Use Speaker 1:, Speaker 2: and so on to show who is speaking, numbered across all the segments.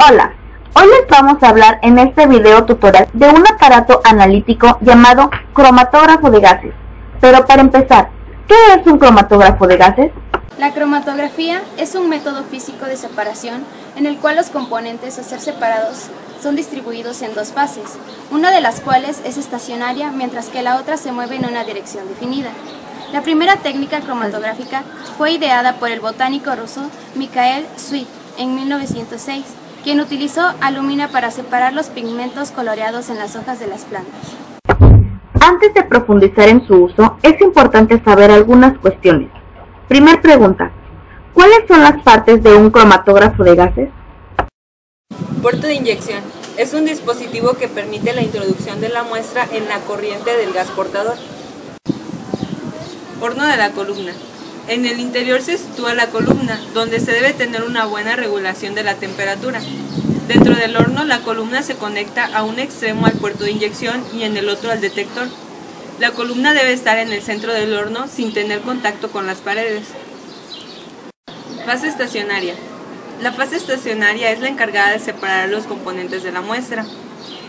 Speaker 1: Hola, hoy les vamos a hablar en este video tutorial de un aparato analítico llamado cromatógrafo de gases. Pero para empezar, ¿qué es un cromatógrafo de gases?
Speaker 2: La cromatografía es un método físico de separación en el cual los componentes a ser separados son distribuidos en dos fases, una de las cuales es estacionaria mientras que la otra se mueve en una dirección definida. La primera técnica cromatográfica fue ideada por el botánico ruso Mikhail Tsui en 1906, quien utilizó alúmina para separar los pigmentos coloreados en las hojas de las plantas.
Speaker 1: Antes de profundizar en su uso, es importante saber algunas cuestiones. Primer pregunta, ¿cuáles son las partes de un cromatógrafo de gases?
Speaker 3: Puerto de inyección. Es un dispositivo que permite la introducción de la muestra en la corriente del gas portador. Horno de la columna. En el interior se sitúa la columna, donde se debe tener una buena regulación de la temperatura. Dentro del horno, la columna se conecta a un extremo al puerto de inyección y en el otro al detector. La columna debe estar en el centro del horno sin tener contacto con las paredes. Fase estacionaria. La fase estacionaria es la encargada de separar los componentes de la muestra.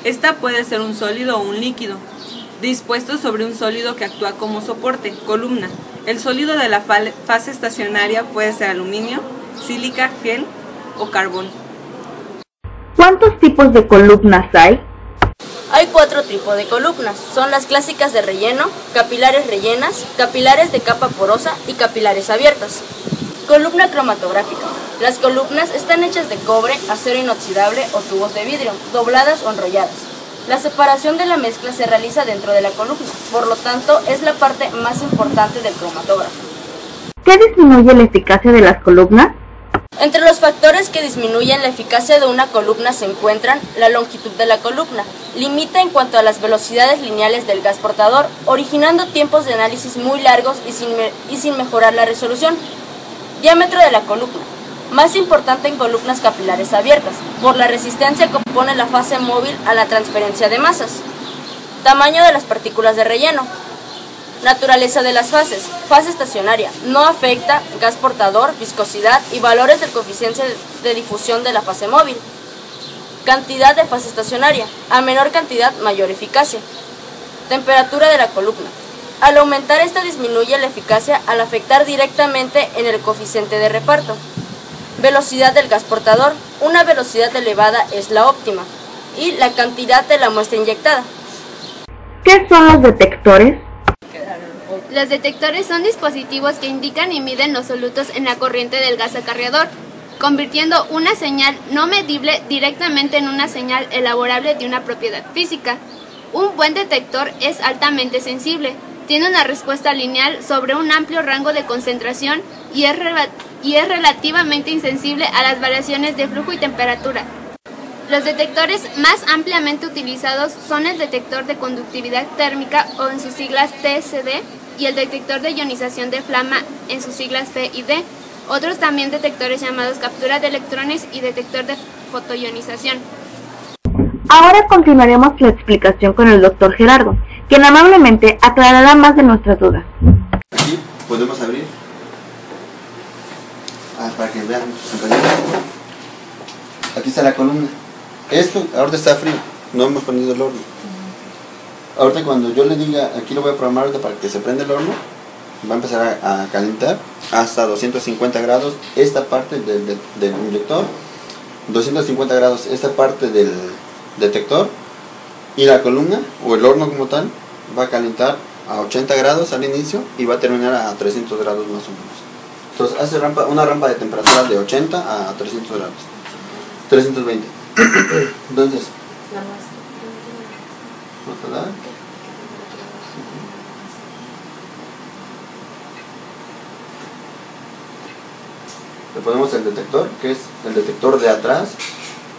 Speaker 3: Esta puede ser un sólido o un líquido, dispuesto sobre un sólido que actúa como soporte, columna. El sólido de la fase estacionaria puede ser aluminio, sílica, gel o carbón.
Speaker 1: ¿Cuántos tipos de columnas hay?
Speaker 4: Hay 4 tipos de columnas, son las clásicas de relleno, capilares rellenas, capilares de capa porosa y capilares abiertas. Columna cromatográfica. Las columnas están hechas de cobre, acero inoxidable o tubos de vidrio, dobladas o enrolladas. La separación de la mezcla se realiza dentro de la columna, por lo tanto es la parte más importante del cromatógrafo.
Speaker 1: ¿Qué disminuye la eficacia de las columnas?
Speaker 4: Entre los factores que disminuyen la eficacia de una columna se encuentran la longitud de la columna, limita en cuanto a las velocidades lineales del gas portador, originando tiempos de análisis muy largos y sin mejorar la resolución. Diámetro de la columna, más importante en columnas capilares abiertas, por la resistencia que opone la fase móvil a la transferencia de masas. Tamaño de las partículas de relleno. Naturaleza de las fases. Fase estacionaria. No afecta gas portador, viscosidad y valores del coeficiente de difusión de la fase móvil. Cantidad de fase estacionaria. A menor cantidad, mayor eficacia. Temperatura de la columna. Al aumentar esta disminuye la eficacia al afectar directamente en el coeficiente de reparto. Velocidad del gas portador. Una velocidad elevada es la óptima. Y la cantidad de la muestra inyectada.
Speaker 1: ¿Qué son los detectores?
Speaker 2: Los detectores son dispositivos que indican y miden los solutos en la corriente del gas acarreador, convirtiendo una señal no medible directamente en una señal elaborable de una propiedad física. Un buen detector es altamente sensible, tiene una respuesta lineal sobre un amplio rango de concentración y es relativamente insensible a las variaciones de flujo y temperatura. Los detectores más ampliamente utilizados son el detector de conductividad térmica o en sus siglas TSD y el detector de ionización de flama en sus siglas F y D. Otros también detectores llamados captura de electrones y detector de fotoionización.
Speaker 1: Ahora continuaremos la explicación con el Dr. Gerardo, quien amablemente aclarará más de nuestras dudas.
Speaker 5: Aquí podemos abrir para que vean sus compañeros. Aquí está la columna. Esto ahorita está frío, no hemos prendido el horno. Ahorita cuando yo le diga, aquí lo voy a programar para que se prenda el horno, va a empezar a calentar hasta 250 grados esta parte del inyector, 250 grados esta parte del detector, y la columna o el horno como tal va a calentar a 80 grados al inicio y va a terminar a 300 grados más o menos. Entonces hace una rampa de temperatura de 80 a 300 grados, 320. Entonces, vamos a dar. Le ponemos el detector, que es el detector de atrás.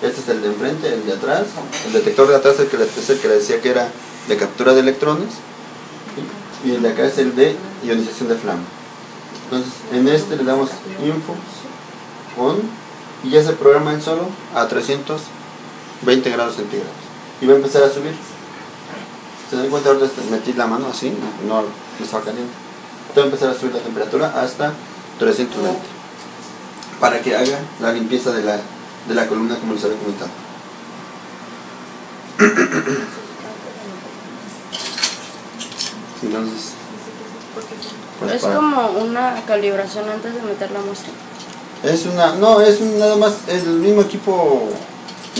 Speaker 5: Este es el de enfrente, el de atrás. El detector de atrás es el que le decía que era de captura de electrones. Y el de acá es el de ionización de flama. Entonces, en este le damos info, on, y ya se programa él solo a 320 grados centígrados. Y va a empezar a subir. Se dan cuenta, ahorita metí la mano así, no estaba caliente. Entonces va a empezar a subir la temperatura hasta 320. Para que haga la limpieza de de la columna, como les había comentado. Entonces, pues
Speaker 4: es como una calibración antes de meter la muestra.
Speaker 5: Nada más, el mismo equipo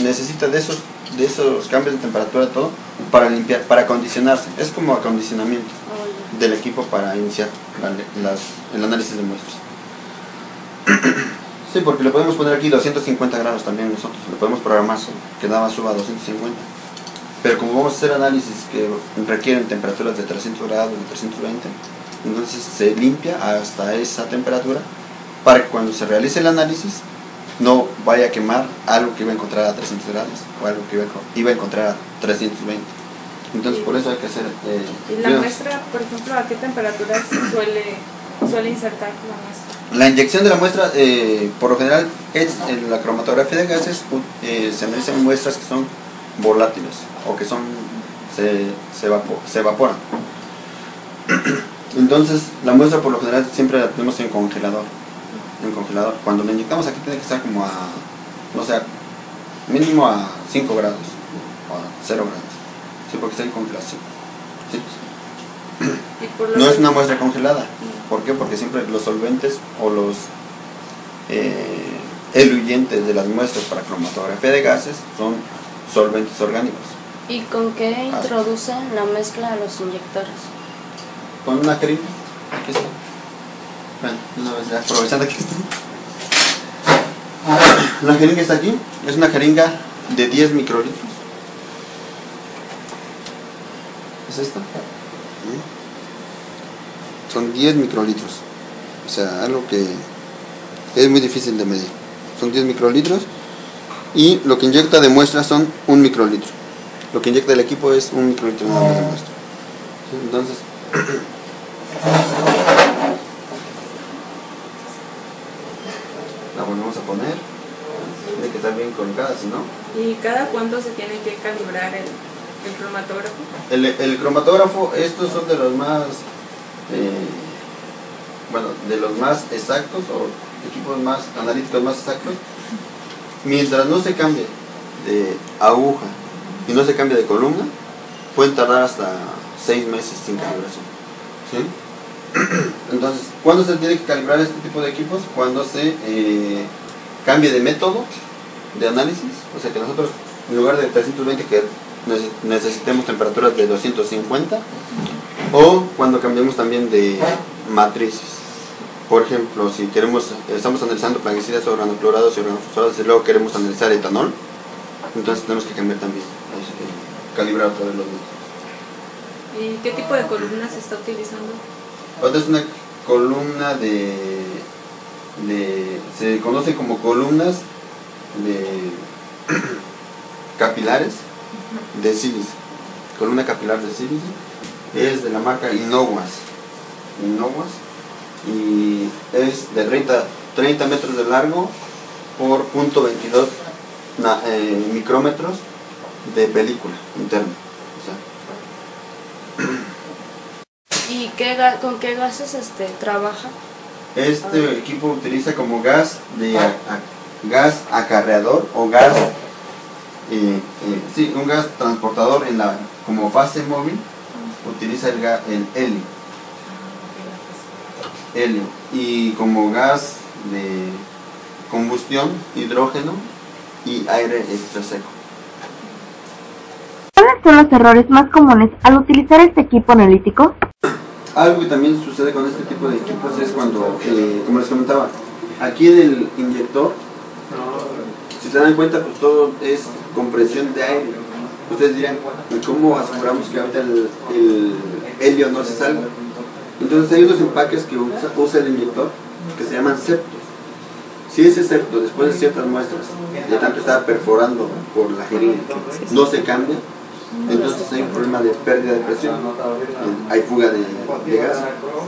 Speaker 5: necesita de esos cambios de temperatura, todo, para limpiar, para acondicionarse. Es como acondicionamiento del equipo para iniciar el análisis de muestras. Sí, porque le podemos poner aquí 250 grados también nosotros, lo podemos programar que nada más suba a 250. Pero como vamos a hacer análisis que requieren temperaturas de 300 grados, de 320, entonces se limpia hasta esa temperatura para que cuando se realice el análisis no vaya a quemar algo que iba a encontrar a 300 grados o algo que iba a encontrar a 320. Entonces por eso hay que hacer...
Speaker 3: ¿Y la muestra, por ejemplo, a qué temperatura suele insertar la muestra?
Speaker 5: La inyección de la muestra, por lo general, en la cromatografía de gases se analizan muestras que son volátiles o que se evaporan. Entonces la muestra por lo general siempre la tenemos en congelador. Cuando la inyectamos aquí tiene que estar como a, no sé, mínimo a 5 grados o a 0 grados. Sí, porque está en congelación. Sí. No es una muestra congelada. ¿Por qué? Porque siempre los solventes o los eluyentes de las muestras para cromatografía de gases son solventes orgánicos.
Speaker 4: ¿Y con qué introducen la mezcla a los inyectores?
Speaker 5: Con una jeringa. Aquí está. Bueno, una vez ya aprovechando que está. La jeringa está aquí. Es una jeringa de 10 microlitros. ¿Es esta? Son 10 microlitros. O sea, algo que es muy difícil de medir. Son 10 microlitros. Y lo que inyecta de muestra son 1 microlitro. Lo que inyecta el equipo es 1 microlitro nada más de muestra. Entonces, la volvemos a poner. Tiene que estar bien colocada, si no.
Speaker 3: ¿Y cada cuánto se tiene que calibrar el cromatógrafo?
Speaker 5: El cromatógrafo, estos son de los más, de los más exactos, o equipos más analíticos más exactos. Mientras no se cambie de aguja y no se cambie de columna, pueden tardar hasta 6 meses sin calibración. ¿Sí? Entonces, ¿cuándo se tiene que calibrar este tipo de equipos? Cuando se cambie de método de análisis, o sea que nosotros en lugar de 320 que necesitemos temperaturas de 250, o cuando cambiemos también de matrices. Por ejemplo, si estamos analizando plaguicidas, organoclorados y organofosforados y luego queremos analizar etanol, entonces tenemos que cambiar también, calibrar otra vez los métodos.
Speaker 3: ¿Y qué tipo de columna se está utilizando?
Speaker 5: Otra es una columna se conoce como columnas capilares de sílice. Columna capilar de sílice es de la marca Innowas y es de 30 metros de largo por 0.22 micrómetros de película interna.
Speaker 4: ¿Y con qué gases trabaja?
Speaker 5: Este equipo utiliza como gas gas acarreador o gas un gas transportador como fase móvil. Utiliza el helio, y como gas de combustión, hidrógeno y aire extra seco.
Speaker 1: ¿Cuáles son los errores más comunes al utilizar este equipo analítico?
Speaker 5: Algo que también sucede con este tipo de equipos es cuando, como les comentaba, aquí en el inyector, si se dan cuenta, pues todo es compresión de aire. Ustedes dirán, ¿cómo aseguramos que ahorita el helio no se salga? Entonces hay unos empaques que usa el inyector que se llaman septos. Si ese septo, después de ciertas muestras, de tanto estar perforando por la jeringa, no se cambia, entonces hay un problema de pérdida de presión, hay fuga de gas,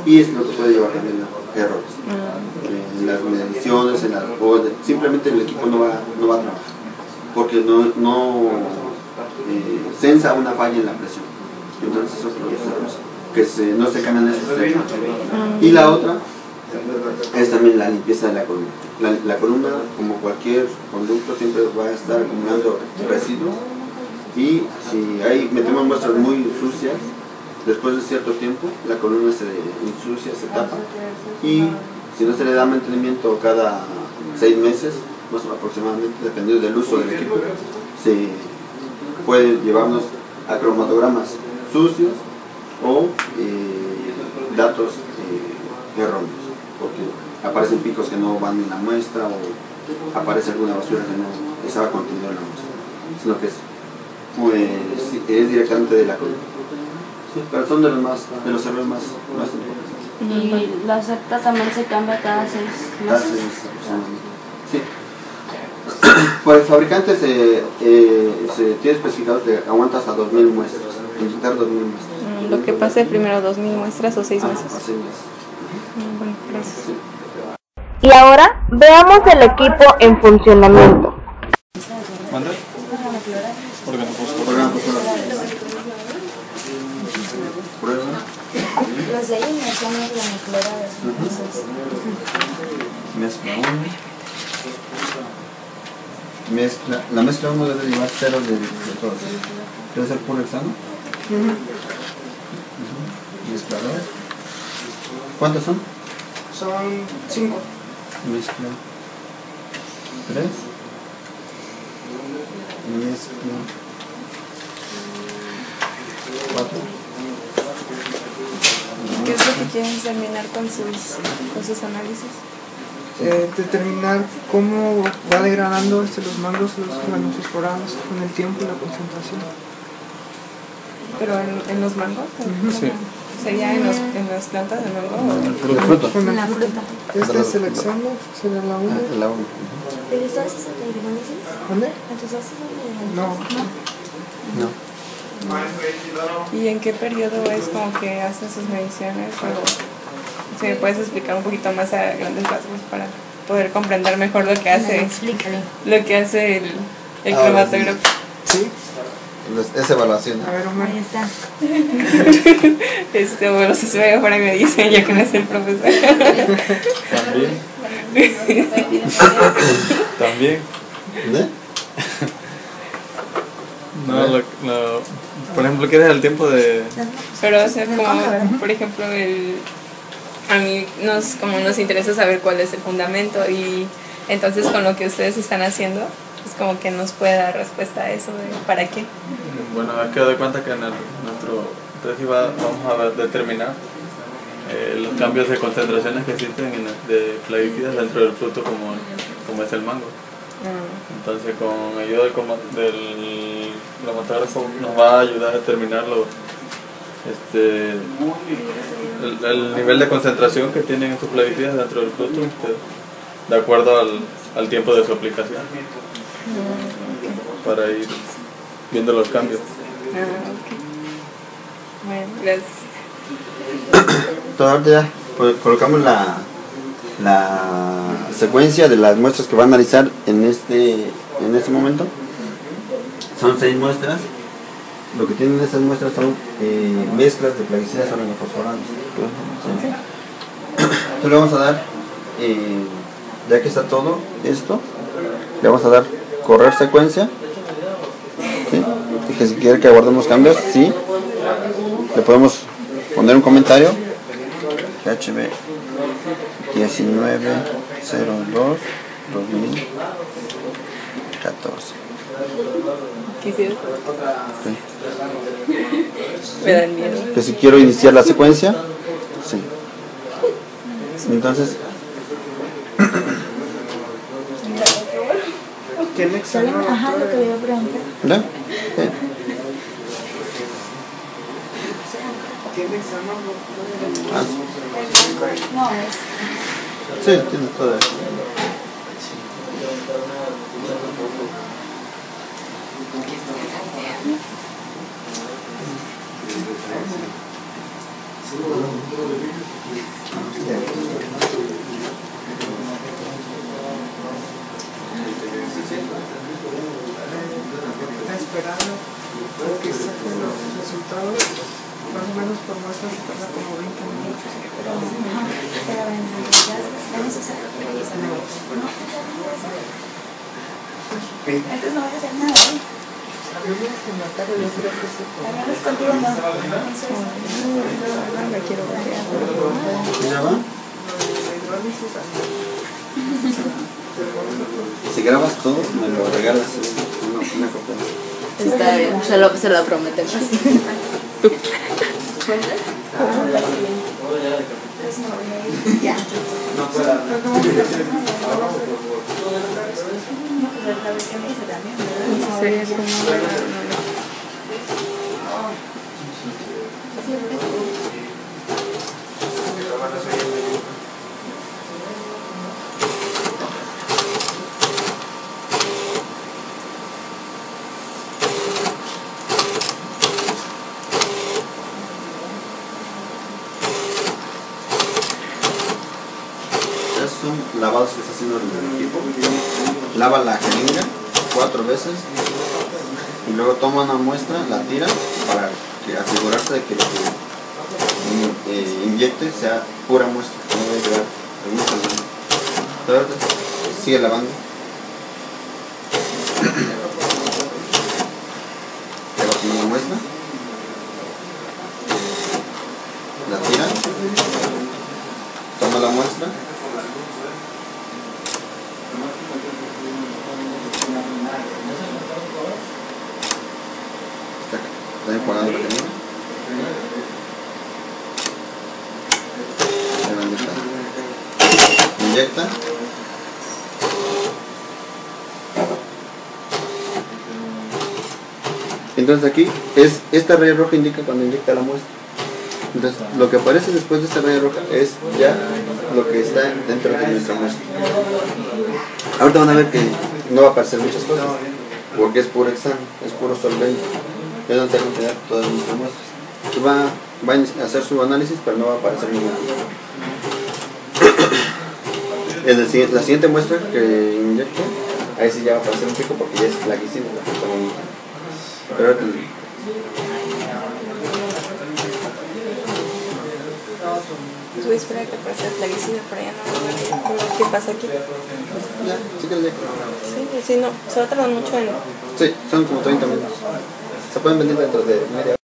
Speaker 5: y es lo que puede llevar también a errores. En las mediciones, simplemente el equipo no va a trabajar, porque no sensa una falla en la presión. Entonces eso es lo que no se cambian esos septos. Y la otra es también la limpieza de la columna. La columna, como cualquier conducto, siempre va a estar acumulando residuos, y si ahí metemos muestras muy sucias, después de cierto tiempo la columna se ensucia, se tapa, y si no se le da mantenimiento cada 6 meses, más o menos aproximadamente, dependiendo del uso del equipo, se puede llevarnos a cromatogramas sucios o datos erróneos, porque aparecen picos que no van en la muestra, o aparece alguna basura que no estaba contenida en la muestra, sino que es directamente de la columna. Sí, pero son de los errores más importantes.
Speaker 4: Y la acepta también se cambia cada 6
Speaker 5: Cada 6
Speaker 4: meses.
Speaker 5: meses aproximadamente. Sí. Por el fabricante se tiene especificado que aguanta hasta 2000 muestras, inyectar 2000 muestras.
Speaker 3: Lo que pase primero, 2000 muestras o 6 meses.
Speaker 5: A 6 meses.
Speaker 3: Bueno, gracias.
Speaker 5: Sí.
Speaker 1: Y ahora veamos el equipo en funcionamiento.
Speaker 6: ¿Mande?
Speaker 5: Programa fotográfico. Prueba.
Speaker 4: Los de ahí me son la nuclear.
Speaker 5: Mezcla 1. La mezcla 1 debe llevar 0 de todo. ¿Debe ser puro hexano? Mezcla 2. ¿Cuántos son?
Speaker 7: Son 5.
Speaker 5: Mezcla 3. Mezcla 4.
Speaker 3: ¿Qué es lo que quieren determinar con sus análisis?
Speaker 7: Determinar cómo va degradando los mangos, los granulofosforados con el tiempo y la concentración.
Speaker 3: ¿Pero en los mangos?
Speaker 6: Sí.
Speaker 3: ¿Sería en las plantas de mango?
Speaker 5: El fruto.
Speaker 7: Con la fruta. Este es el hexano, será la 1.
Speaker 5: La 1.
Speaker 4: ¿Pero esto haces a hidrólisis?
Speaker 7: ¿Dónde?
Speaker 4: ¿Entonces haces
Speaker 7: No.
Speaker 5: No.
Speaker 3: ¿Y en qué periodo es como que hacen sus mediciones? O si me puedes explicar un poquito más a grandes rasgos para poder comprender mejor lo que hace,
Speaker 4: Explícale.
Speaker 3: lo que hace el
Speaker 5: Ahora
Speaker 3: cromatógrafo.
Speaker 7: Sí.
Speaker 5: Es evaluación.
Speaker 7: A ver, Omar.
Speaker 4: Ahí está.
Speaker 3: Bueno, si se ve afuera y me dicen, ya que no es el profesor.
Speaker 6: También.
Speaker 5: ¿De?
Speaker 6: No, por ejemplo, ¿quieres el tiempo de...?
Speaker 3: Pero, o sea, como, por ejemplo, a mí nos interesa saber cuál es el fundamento, y entonces con lo que ustedes están haciendo, pues como que nos puede dar respuesta a eso de para qué.
Speaker 6: Bueno, hay que dar cuenta que en nuestro tesis vamos a determinar los cambios de concentraciones que existen de plaguicidas dentro del fruto como es el mango. Entonces, con ayuda del cromatógrafo nos va a ayudar a determinar el nivel de concentración que tienen sus plaguicidas dentro del fruto, de acuerdo al tiempo de su aplicación, para ir viendo los cambios.
Speaker 3: Bueno, gracias.
Speaker 5: Entonces, ya colocamos la secuencia de las muestras que va a analizar en este momento. Son 6 muestras. Lo que tienen esas muestras son mezclas de plaguicidas organofosforados. Entonces le vamos a dar, ya que está todo esto, le vamos a dar correr secuencia. ¿Sí? Y que si quiere que guardemos cambios, sí. Le podemos poner un comentario. GHB 1902 2014.
Speaker 3: ¿Quisieras?
Speaker 5: Sí.
Speaker 3: Me dan miedo.
Speaker 5: Que si quiero iniciar la secuencia, sí. Entonces,
Speaker 7: ¿Tiene hexano?
Speaker 4: Ajá, lo que voy a preguntar.
Speaker 5: ¿ya? Sí.
Speaker 7: ¿Tiene hexano?
Speaker 5: Ah,
Speaker 4: No, es.
Speaker 5: sí, tiene todo eso.
Speaker 7: Está esperando a que saquen los resultados. más o menos por muestra se tarda como 20 minutos.
Speaker 8: Antes no voy a hacer nada, ¿eh?
Speaker 7: En la tarde yo creo que sí.
Speaker 8: También contigo no.
Speaker 7: No me quiero bajar.
Speaker 5: ¿Ya va? Si grabas todo, me lo regalas una copia.
Speaker 4: Está bien, se lo prometemos.
Speaker 8: Ya.
Speaker 7: Sería como...
Speaker 5: Son lavados que está haciendo el equipo. Lava la jeringa 4 veces y luego toma una muestra, la tira para asegurarse de que lo que inyecte sea pura muestra, no debe llevar algún salvado. Sigue lavando. Le va a tomar la muestra, la tira, toma la muestra. Está enjuagando la jeringa. Inyecta. Entonces aquí esta raya roja indica cuando inyecta la muestra. Entonces lo que aparece después de esta raya roja es ya lo que está dentro de nuestra muestra. Ahorita van a ver que no va a aparecer muchas cosas porque es puro examen, es puro solvente. Ya no tengo que dar todas nuestras muestras. Va a hacer su análisis, pero no va a aparecer ninguna. La siguiente muestra que inyecto, ahí sí ya va a aparecer un pico porque ya es plaguicida la que estamos inyectando. Pero
Speaker 8: Voy a esperar que pase el plaguicida para ya no ver qué pasa aquí.
Speaker 5: ya, sí que le
Speaker 8: Sí, no, se va a tardar mucho en...
Speaker 5: sí, son como 30 minutos. Se pueden venir dentro de media hora.